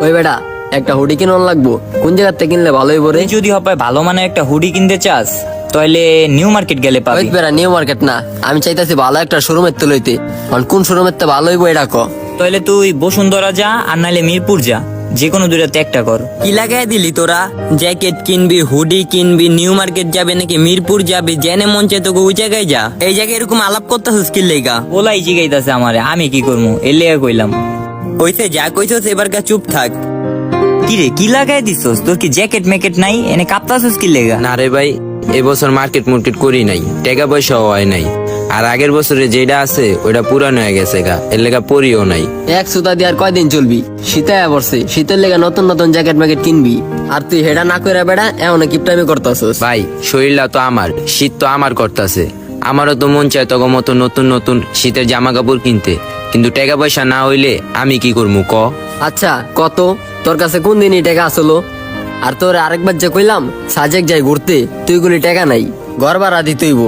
ওই বেটা একটা হুডি কিনন লাগবো, কোন জায়গার থেকে কিনলে ভালো হইব রে? তুই যদি হবে ভালো মানে একটা হুডি কিনতে চাস তাহলে নিউ মার্কেট গেলে ওই পাবি। বেটা নিউ মার্কেট না, আমি চাইতাছি ভালো একটা শোরুমের তো লইতে। কোন শোরুমের তো ভালো হইব এটা ক। তাহলে তুই বসুন্ধরা যা আর নাইলে মিরপুর যা, যে কোনো দুইটাতে একটা কর। কি লাগাই দিলি তোরা? জ্যাকেট কিনবি, হুডি কিনবি, নিউ মার্কেট যাবে নাকি মিরপুর যাবি, জেনে মন চায় তোকে ওই জায়গায় যা। এই জায়গায় এরকম আলাপ করতেছিস কি লেগা? ওলাই জিগাইতাছে আমারে, আমি কি করবো এলে কইলাম। হইছে যা কইছস এবার চুপ থাক। কি রে কি লাগাই দিছস? তোর কি জ্যাকেট ম্যাকেট নাই? এনে কাঁপতাছিস কি লেগা? না রে ভাই, এবছর মার্কেট মুর্কেট করি নাই, টাকা পয়সাও হয় নাই। আর আগের বছরে যেটা আছে ওইটা পুরানো হয়ে গেছে গা, এর লেগা পরিও নাই। এক সুতা দিয়ে আর কয়দিন চলবি? শীতে পড়ছে, শীতের লেগে নতুন নতুন জ্যাকেট ম্যাকেট কিনবি, আর তুই হেডা না করে বেড়া এমন কিপটামি করতেছস। ভাই শরীরটা তো আমার, শীত তো আমার করতেছে, আমারও তো মন চায় তখন মতো নতুন নতুন শীতের জামা কাপড় কিনতে, কিন্তু টাকা পয়সা না হইলে আমি কি করবো ক? আচ্ছা কত তোর কাছে কোন দিনই টাকা আসলো? আর তোর আরেকবার যে কইলাম সাজেক যাই ঘুরতে, তুই গুলি টাকা নাই, ঘর ভাড়া দিতেইব।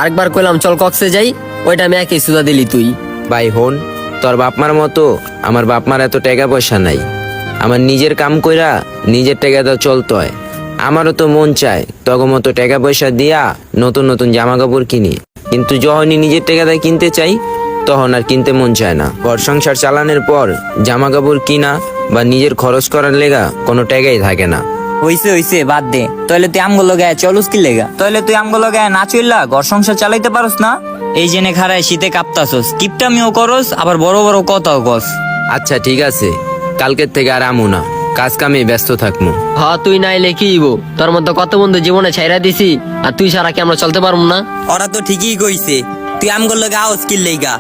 আরেকবার কইলাম চল কক্সে যাই, ওইটা আমি একই সুদা দিলি তুই। ভাই হন, তোর বাপমার মতো আমার বাপমার এত টাকা পয়সা নাই, আমার নিজের কাম কইরা নিজের টাকা তো চলতে হয়। আমারও তো মন চায় তখন মতো টাকা পয়সা দিয়া নতুন নতুন জামা কাপড় কিনি, কিন্তু যখনই নিজের টাকাটা কিনতে চাই তখন আর কিনতে মন চায় না। ঘর সংসার চালানোর পর জামা কাপড় কিনা বা নিজের খরচ করার লেগা কোনো টাকাই থাকে না। হইছে হইছে বাদ দে। তাহলে তুই আমগুলো গায়ে চলুস কি লেগা? তাহলে তুই আমগুলো গায়ে না চললা ঘর সংসার চালাইতে পারস না? এই জেনে খারায় শীতে কাঁপতাছস, কিপটামিও করস, আবার বড় বড় কথাও কস। আচ্ছা ঠিক আছে, কালকের থেকে আর আমু না, কাজ কামে ব্যস্ত থাকমু। হ তুই নাইলে কি হইব? তোর মতো কত বন্ধু জীবনে ছাইরা দিছি, আর তুই সারা কি আমরা চলতে পারবো না? ওরা তো ঠিকই কইছে, তুই আমগুলো গাওস কি লেগা?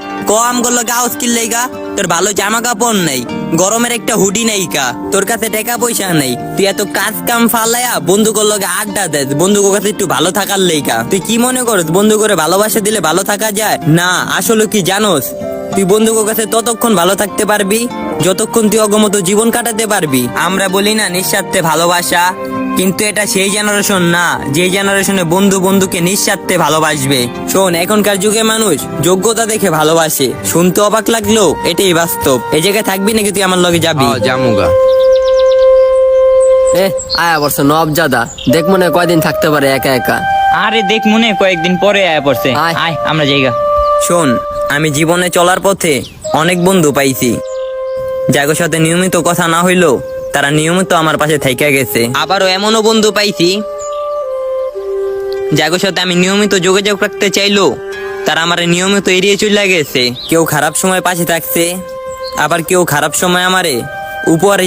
আমগুলো গাওস কি লেগা? তোর ভালো জামা কাপড় নেই, গরমের একটা হুডি নেই কা, তোর কাছে টাকা পয়সা নেই, তুই এত কাজ কাম ফালাইয়া বন্ধুকর লগে আড্ডা দেস, বন্ধুকর কাছে একটু ভালো থাকার লেগা। তুই কি মনে করস বন্ধু করে ভালোবাসা দিলে ভালো থাকা যায়? না, আসলে কি জানোস, তুই বন্ধুকর কাছে ততক্ষণ ভালো থাকতে পারবি যতক্ষণ তুই অগমত জীবন কাটাতে পারবি। আমরা বলি না নিঃস্বার্থে ভালোবাসা, কিন্তু এটা সেই জেনারেশন না যে জেনারেশনে বন্ধু বন্ধুকে নিঃস্বার্থে ভালোবাসবে। শোন, এখনকার যুগে মানুষ যোগ্যতা দেখে ভালোবাসে, শুনতে অবাক লাগলেও এটাই বাস্তব। এই জায়গায় থাকবি নাকি তুই আমার লগে যাবি? জামুগা। আয়া বলছে নব জাদা, দেখ মনে হয় কয়দিন থাকতে পারে একা একা। আরে দেখ মনে কয়েকদিন পরে আয়া পড়ছে, আয়। আয় আমরা যাইগা। শোন, আমি জীবনে চলার পথে অনেক বন্ধু পাইছি, যাদের সাথে নিয়মিত কথা না হইলেও তারা নিয়মিত আমার পাশে থাইকা গেছে। আবারও এমনও বন্ধু পাইছি যাদের সাথে আমি নিয়মিত যোগাযোগ রাখতে চাইলো তারা আমার নিয়মিত এড়িয়ে চলে গেছে। কেউ খারাপ সময় পাশে থাকছে, আবার কেউ খারাপ সময় আমারে উপহার